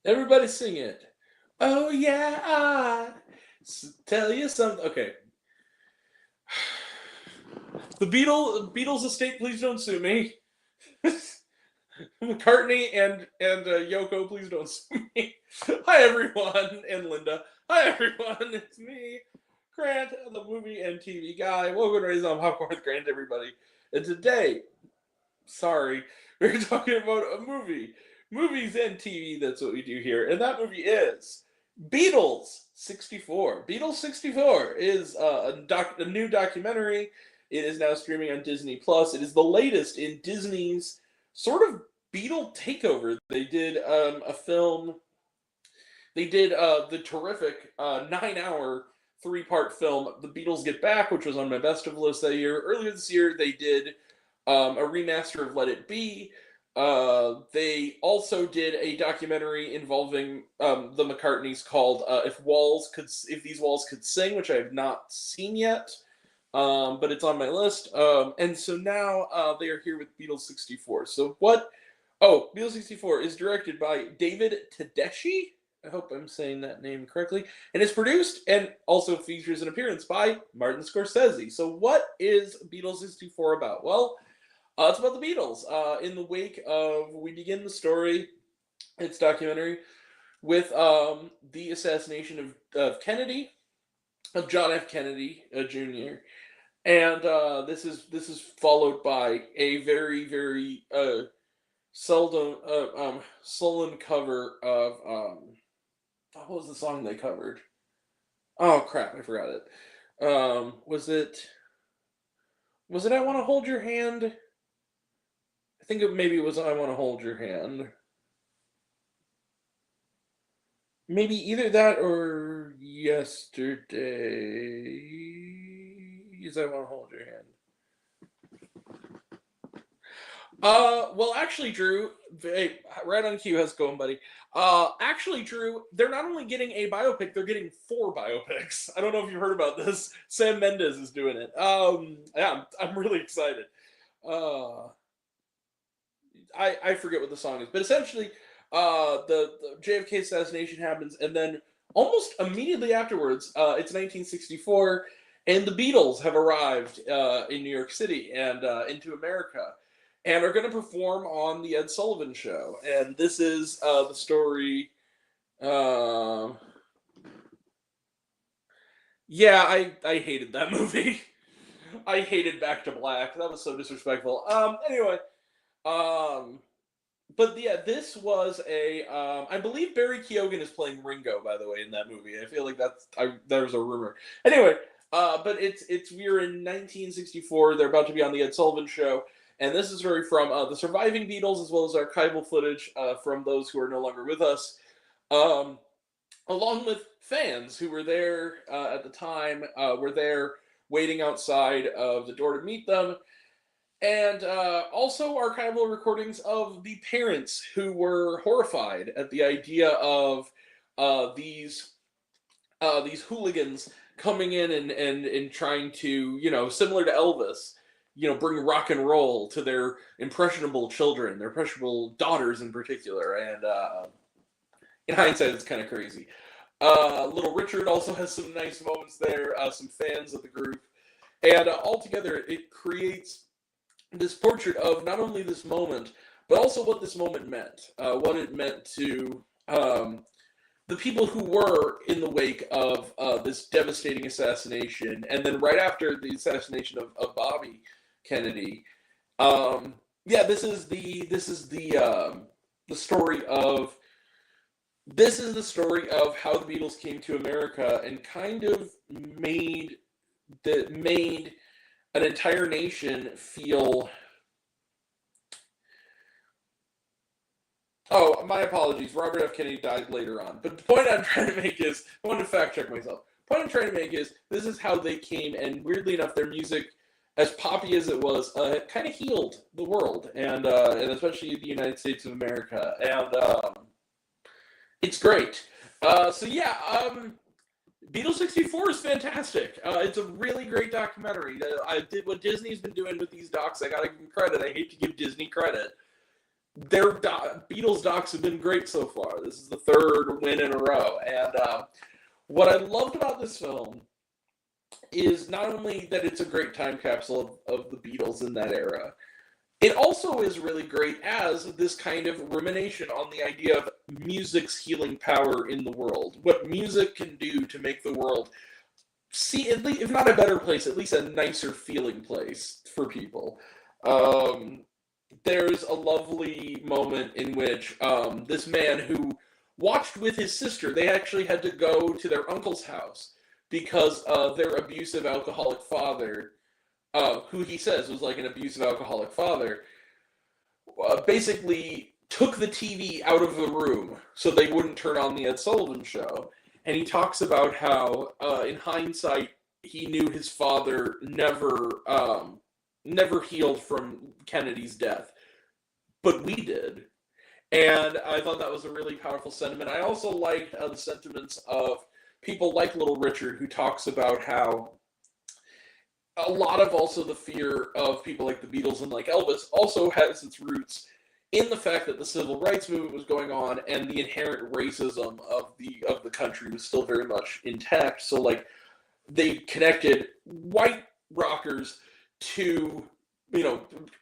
Everybody sing it. Oh yeah, tell you something. Okay, the Beatles estate, please don't sue me. McCartney and Yoko, please don't sue me. Hi everyone, and Linda. Hi everyone, it's me, Grant, the movie and TV guy. Welcome to Raising on Popcorn with Grant, everybody. And today, sorry, we're talking about a movie, movies and TV. That's what we do here, and that movie is Beatles 64. Beatles 64 is a new documentary. It is now streaming on Disney Plus. It is the latest in Disney's sort of Beatle takeover. They did a film. They did the terrific 9-hour three-part film, The Beatles Get Back, which was on my best of list that year. Earlier this year, they did a remaster of Let It Be. They also did a documentary involving the McCartneys called "If These Walls Could Sing," which I have not seen yet, but it's on my list. And so now they are here with Beatles 64. So what? Oh, Beatles 64 is directed by David Tedeschi. I hope I'm saying that name correctly. And it's produced and also features an appearance by Martin Scorsese. So what is Beatles 64 about? Well, it's about the Beatles. In the wake of, we begin the story, it's documentary, with the assassination of Kennedy, of John F. Kennedy Jr. And this is followed by a very, very sullen cover of what was the song they covered? Oh crap, I forgot it. Was it I Want to Hold Your Hand? I think maybe it was I Want to Hold Your Hand. Maybe either that or Yesterday. Is I Want to Hold Your Hand. Well, actually, Drew, hey, right on cue, how's it going, buddy? Actually, Drew, they're not only getting a biopic, they're getting 4 biopics. I don't know if you've heard about this. Sam Mendes is doing it. Yeah, I'm really excited. Uh, I forget what the song is, but essentially, the JFK assassination happens, and then almost immediately afterwards, it's 1964, and the Beatles have arrived in New York City and into America, and are going to perform on the Ed Sullivan Show. And this is the story. Yeah, I hated that movie. I hated Back to Black. That was so disrespectful. Anyway, um, but yeah, this was a. I believe Barry Keoghan is playing Ringo, by the way, in that movie. I feel like there was a rumor. Anyway, but it's we're in 1964. They're about to be on the Ed Sullivan Show, and this is very from the surviving Beatles as well as archival footage from those who are no longer with us, um, along with fans who were there at the time. Were there waiting outside of the door to meet them, and also archival recordings of the parents who were horrified at the idea of these hooligans coming in and trying to, similar to Elvis, bring rock and roll to their impressionable children, their impressionable daughters in particular. And in hindsight, it's kind of crazy. Little Richard also has some nice moments there, some fans of the group. And altogether, it creates this portrait of not only this moment, but also what this moment meant, what it meant to the people who were in the wake of this devastating assassination, and then right after the assassination of Bobby Kennedy. Yeah, the story of how the Beatles came to America and kind of made an entire nation feel. Oh, my apologies. Robert F. Kennedy died later on. But the point I'm trying to make is, I want to fact check myself. The point I'm trying to make is, this is how they came, and weirdly enough, their music, as poppy as it was, kind of healed the world, and especially the United States of America. And it's great. So yeah, Beatles 64 is fantastic. It's a really great documentary. I did what Disney's been doing with these docs. I gotta give them credit. I hate to give Disney credit. their Beatles docs have been great so far. This is the third win in a row. And what I loved about this film is not only that it's a great time capsule of the Beatles in that era, it also is really great as this kind of rumination on the idea of music's healing power in the world. What music can do to make the world see, at least, if not a better place, at least a nicer feeling place for people. There's a lovely moment in which this man who watched with his sister, they actually had to go to their uncle's house because their abusive alcoholic father, who he says was like an abusive alcoholic father, basically took the TV out of the room so they wouldn't turn on the Ed Sullivan Show. And he talks about how, in hindsight, he knew his father never healed from Kennedy's death, but we did. And I thought that was a really powerful sentiment. I also liked the sentiments of people like Little Richard, who talks about how a lot of also the fear of people like the Beatles and like Elvis also has its roots in the fact that the civil rights movement was going on and the inherent racism of the country was still very much intact. So like they connected white rockers to,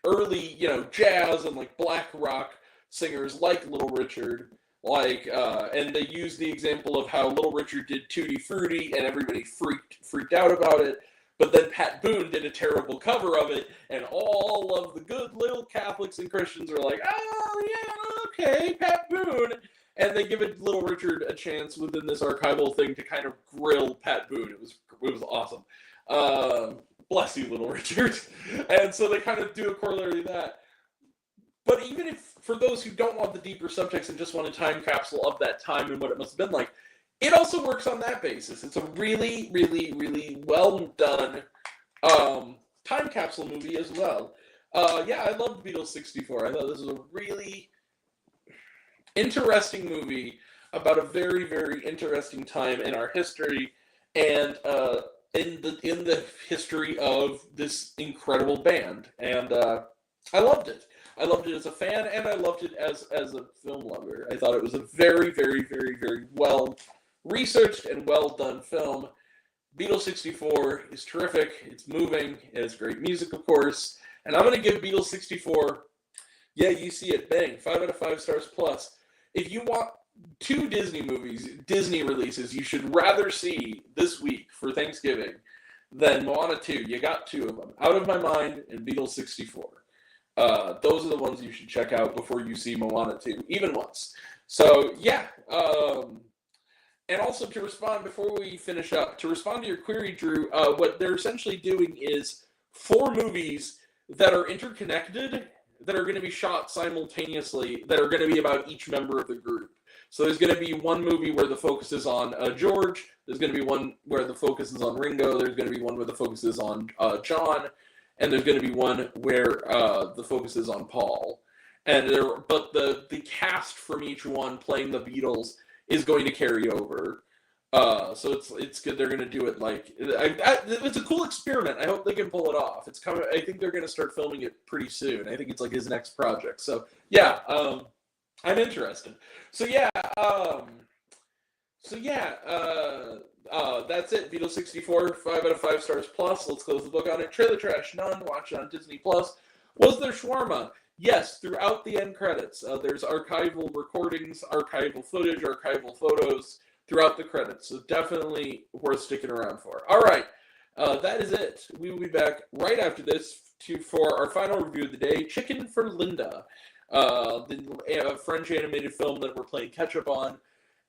early, jazz and like black rock singers like Little Richard, and they used the example of how Little Richard did Tutti Frutti and everybody freaked out about it. But then Pat Boone did a terrible cover of it, and all of the good little Catholics and Christians are like, oh, yeah, okay, Pat Boone. And they give Little Richard a chance within this archival thing to kind of grill Pat Boone. It was awesome. Bless you, Little Richard. And so they kind of do a corollary to that. But even if, for those who don't want the deeper subtext and just want a time capsule of that time and what it must have been like, it also works on that basis. It's a really, really, really well done time capsule movie as well. I loved Beatles 64. I thought this was a really interesting movie about a very, very interesting time in our history and in the history of this incredible band. And I loved it. I loved it as a fan, and I loved it as a film lover. I thought it was a very, very, very, very well researched and well done film. Beatles 64 is terrific. It's moving. It has great music, of course. And I'm going to give Beatles 64, yeah, you see it, bang, 5 out of 5 stars plus. If you want 2 Disney releases you should rather see this week for Thanksgiving than Moana 2, you got 2 of them. Out of My Mind and Beatles 64. Those are the ones you should check out before you see Moana 2, even once. So, yeah. And also to respond, before we finish up, to respond to your query, Drew, what they're essentially doing is 4 movies that are interconnected, that are going to be shot simultaneously, that are going to be about each member of the group. So there's going to be one movie where the focus is on George, there's going to be one where the focus is on Ringo, there's going to be one where the focus is on John, and there's going to be one where the focus is on Paul. But the cast from each one playing the Beatles is going to carry over. So it's good. They're going to do it like it's a cool experiment. I hope they can pull it off. It's coming. I think they're going to start filming it pretty soon. I think it's like his next project. So yeah, I'm interested. So yeah, that's it. Beatles 64, 5 out of 5 stars plus. Let's close the book on it. Trailer Trash, none. Watch it on Disney Plus. Was there shawarma? Yes, throughout the end credits. There's archival recordings, archival footage, archival photos throughout the credits. So definitely worth sticking around for. All right, that is it. We will be back right after this for our final review of the day, Chicken for Linda, the French animated film that we're playing catch-up on,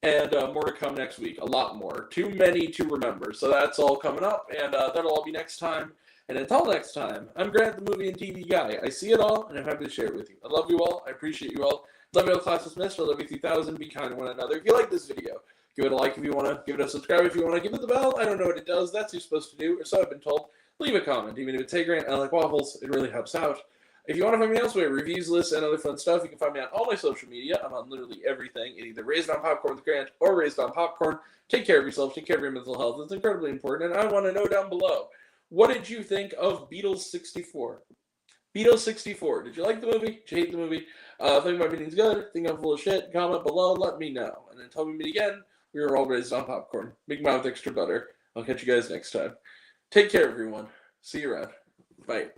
and more to come next week. A lot more. Too many to remember. So that's all coming up, and that'll all be next time. And until next time, I'm Grant, the movie and TV guy. I see it all, and I'm happy to share it with you. I love you all. I appreciate you all. Love you all, class dismissed. I love you 3000. Be kind to one another. If you like this video, give it a like if you want to. Give it a subscribe if you want to. Give it the bell. I don't know what it does. That's what you're supposed to do, or so I've been told. Leave a comment. Even if it's, hey, Grant, I like waffles. It really helps out. If you want to find me elsewhere, reviews, lists, and other fun stuff, you can find me on all my social media. I'm on literally everything. It's either Raised on Popcorn with Grant or Raised on Popcorn. Take care of yourself. Take care of your mental health. It's incredibly important, and I want to know down below, what did you think of Beatles 64? Beatles 64. Did you like the movie? Did you hate the movie? Think my opinion's good. Think I'm full of shit. Comment below. Let me know. And until we meet again, we are all raised on popcorn. Big mouth, extra butter. I'll catch you guys next time. Take care, everyone. See you around. Bye.